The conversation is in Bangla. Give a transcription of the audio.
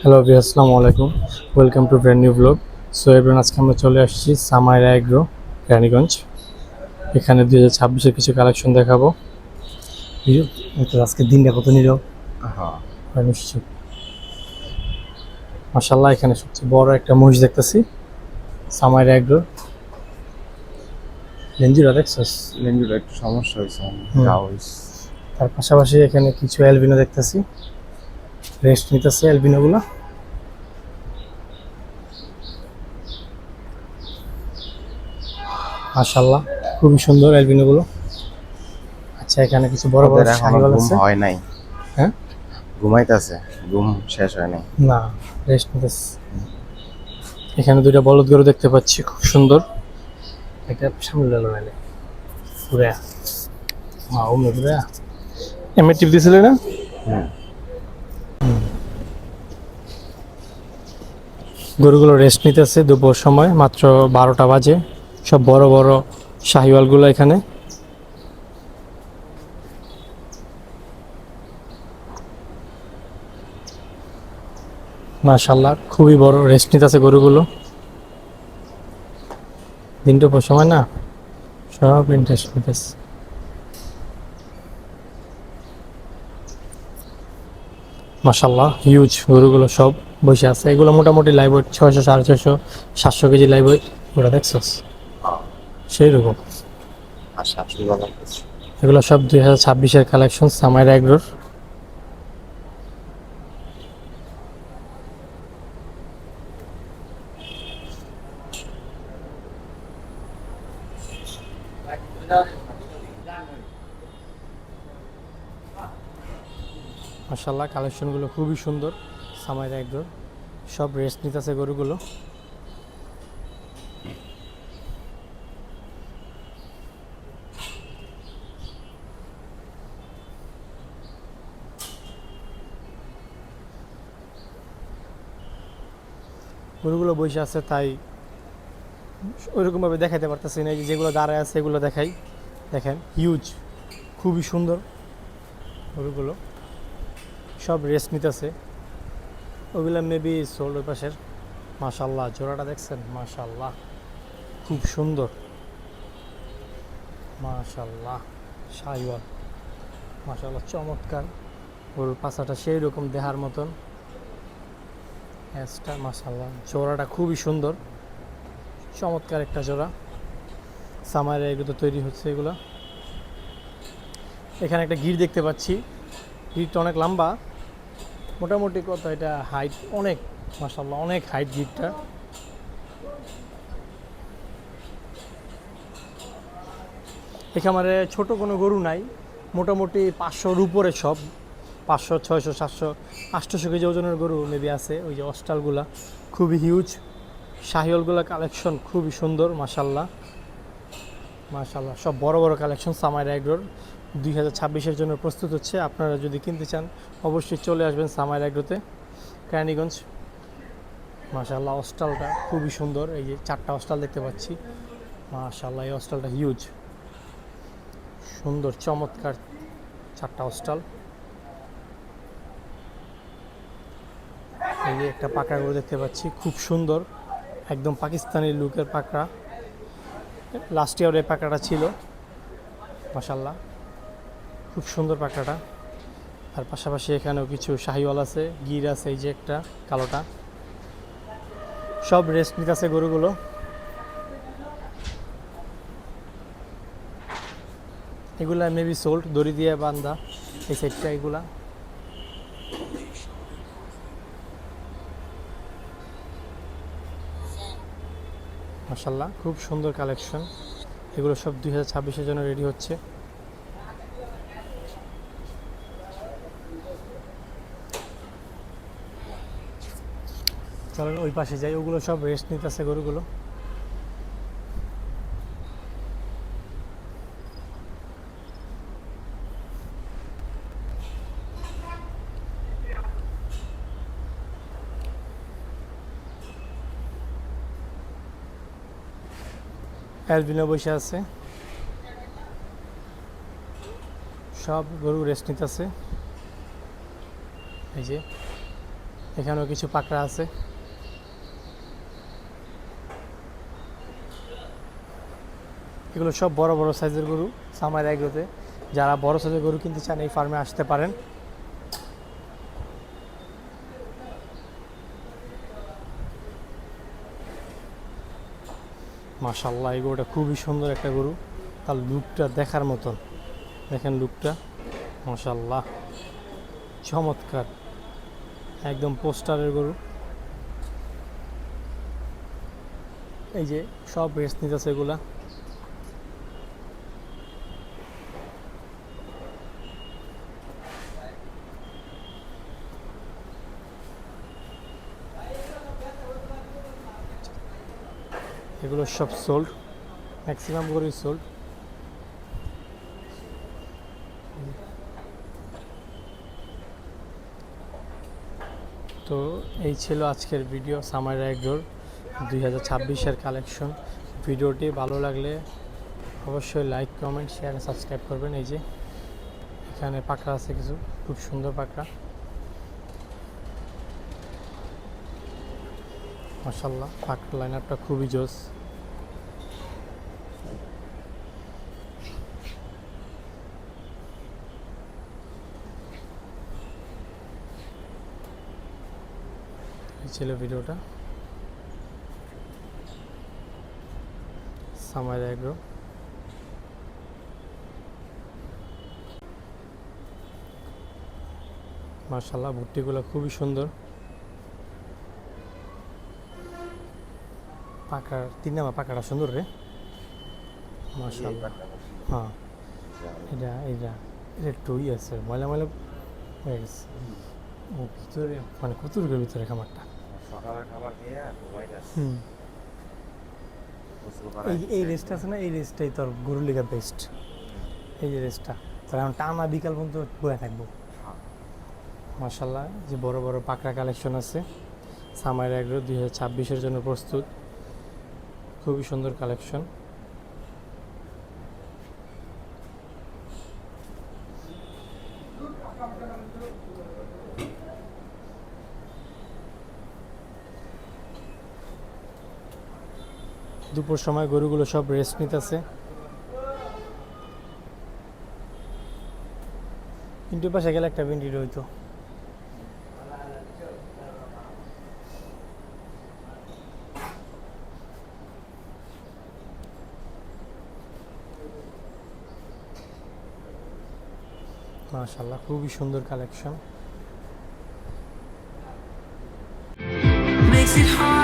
হ্যালো আসসালামু আলাইকুম, welcome to brand new blog. So এবার আজকে আমরা চলে আসছি সামাইরা এগ্রো, রানীগঞ্জ। এখানে 2026-এর কিছু কালেকশন দেখাবো। আজকে দিনটা কত নিল হ্যাঁ, নিশ্চয়ই। মাশাল্লাহ, এখানে সবচেয়ে বড় একটা মহিষ দেখতেছি, সামাইরা এগ্রো। লেঞ্জুরা দেখছস? লেঞ্জুর একটু সমস্যা হয়েছে, হুম। যা হয়েছে। তার পাশাপাশি এখানে কিছু অ্যালবিনো দেখতেছি, রেস্ট নিতেছে অ্যালবিনোগুলো। মাশাল্লাহ, খুবই সুন্দর অ্যালবিনোগুলো। আচ্ছা, এখানে কিছু বড় বড় ওদের এখনো শাহিওয়াল ঘুম আছে। হয় নাই, হ্যাঁ, ঘুমাইতেছে, ঘুম শেষ হয় নাই। না, রেস্ট নিতেছে। এখানে দুইটা বলদ গরু দেখতে পাচ্ছি, খুব সুন্দর। এটা সামনে লেলো নাইলে ঘুরে মা অমনি ঘুরে এমনি টিপ দিয়েছিলে না? হুম, গরুগুলো রেস্ট নিতেছে দুপুর সময়, মাত্র 12টা বাজে। সব বড় বড় শাহিওয়ালগুলো এখানে। মাশাল্লাহ, খুবই বড়, রেস্ট নিতেছে গরুগুলো। দিন দুপুর সময় না, সব ইন্টারেস্ট নিতেছে। মাশাল্লাহ, হিউজ গরুগুলো সব বসে আছে। এগুলো মোটামুটি live weight 600, 650, 700 KG live weight. ওরা দেখছস সেই রকম। আচ্ছা, সুন্দর লাগতেছে। এগুলো সব 2026-এর কালেকশন, সামাইরা এগ্রোর। মাশাল্লাহ, কালেকশনগুলো খুবই সুন্দর, সামাইরা এগ্রোর। সব রেস্ট নিতেছে গরুগুলো। গরুগুলো বসে আছে তাই ওইরকমভাবে দেখাইতে পারতেছি না। এই যে যেগুলো দাঁড়ায় আছে এগুলো দেখাই। দেখেন, হিউজ, খুবই সুন্দর গরুগুলো। সব রেস্ট নিতেছে। ওগুলো মেবি সোল্ড ওই পাশের। মাশাল্লাহ, জোড়াটা দেখছেন? মাশাল্লাহ, খুব সুন্দর। মাশাল্লাহ, শাহিওয়াল। মাশাল্লাহ, চমৎকার। গরুর পাছাটা সেই রকম দেহার মতন। হ্যাঁসটা মাশাল্লাহ, জোড়াটা খুবই সুন্দর, চমৎকার একটা জোড়া। সামারে এগুলো তৈরি হচ্ছে এগুলো। এখানে একটা গির দেখতে পাচ্ছি, গিরটা অনেক লম্বা। মোটামুটি কত এটা হাইট? অনেক, মাশাল্লাহ, অনেক হাইট গিরটা। এখানে ছোট কোনো গরু নাই, মোটামুটি 500-র উপরে সব। 500, 600, 700, 800 কেজি ওজনের গরু মেবি আছে। ওই যে অস্টালগুলা খুবই হিউজ। শাহিওলগুলা কালেকশন খুবই সুন্দর, মাশাল্লাহ। মাশাল্লাহ, সব বড় বড় কালেকশন সামাইরা এগ্রোর। 2026-এর জন্য প্রস্তুত হচ্ছে। আপনারা যদি কিনতে চান অবশ্যই চলে আসবেন সামাইরা এগ্রোতে, কেরানীগঞ্জ। মাশাল্লাহ, অস্টালটা খুবই সুন্দর। এই যে 4টা অস্টাল দেখতে পাচ্ছি। মাশাল্লাহ, এই অস্টালটা হিউজ, সুন্দর, চমৎকার 4টা অস্টাল। এই যে একটা পাকড়া গরু দেখতে পাচ্ছি, খুব সুন্দর, একদম পাকিস্তানি লুকের পাকড়া। লাস্ট ইয়ার এই পাকড়াটা ছিল। মাশাল্লাহ, খুব সুন্দর পাকড়াটা। আর পাশাপাশি এখানেও কিছু শাহিওয়াল আছে, গির আছে, এই যে একটা কালোটা। সব রেস্ট নিতেছে গরুগুলো। এগুলা মেবি সোল্ড, দড়ি দিয়ে বান্ধা এই সাইডটা। এগুলা মাশাল্লাহ, খুব সুন্দর কালেকশন। এগুলো সব 2026-এর জন্য রেডি হচ্ছে। চলেন ওই পাশে যাই, ওগুলো সব রেস্ট নিতেছে গরুগুলো। অ্যালবিনো বসে আছে, সব গরু রেস্ট নিতেছে। এই যে এখানেও কিছু পাকড়া আছে। এগুলো সব বড় বড় সাইজের গরু সামার এগ্রোতে। যারা বড় সাইজের গরু কিনতে চান এই ফার্মে আসতে পারেন। মাশাআল্লাহ, এই গরুটা খুবই সুন্দর একটা গরু। তার লুকটা দেখার মতন, দেখেন লুকটা, মাশাআল্লাহ চমৎকার, একদম পোস্টারের গরু। এই যে সব রেস্ট নিতেছে এগুলা। এগুলো সব সোল্ড, ম্যাক্সিমাম গরুই সোল্ড। তো এই ছিল আজকের ভিডিও সামার এগ্রোর 2026-এর কালেকশন। ভিডিওটি ভালো লাগলে অবশ্যই লাইক, কমেন্ট, শেয়ার, সাবস্ক্রাইব করবেন। এই যে এখানে পাকড়া আছে কিছু, খুব সুন্দর পাকড়া, মাশাআল্লাহ। পাকড়া লাইন আপটা খুবই জোস। এই ছিল ভিডিওটা সামার এগ্রো। মাশাআল্লাহ, ভুট্টিগুলো খুবই সুন্দর। পাকড়া 3 নাম্বার পাকড়া সুন্দর রে, মাশাআল্লাহ। হ্যাঁ, এটা এটা এটা একটু আছে, ময়লা ময়লা হয়ে গেছে। ও ভিতরে মানে কতটুকুর ভিতরে খামারটা। সকালে খাবার খেয়ে ঘুমাইতেছে। এই রেস্টটা আছে না, এই রেস্টটাই তোর গরুর লিগা বেস্ট। এই যে রেস্টটা তোর এখন টানা বিকাল পর্যন্ত বয়ে থাকবো। মাশাআল্লাহ, যে বড় বড় পাকড়া কালেকশন আছে। সামার এগ্রো 2026-এর জন্য প্রস্তুত, খুবই সুন্দর কালেকশন। দুপুর সময় গরুগুলো সব রেস্ট নিতেছে। পিন্টুর পাশে গেলে একটা ভিন্ডি রইতো। মাশাআল্লাহ, খুবই সুন্দর কালেকশন। Makes it hard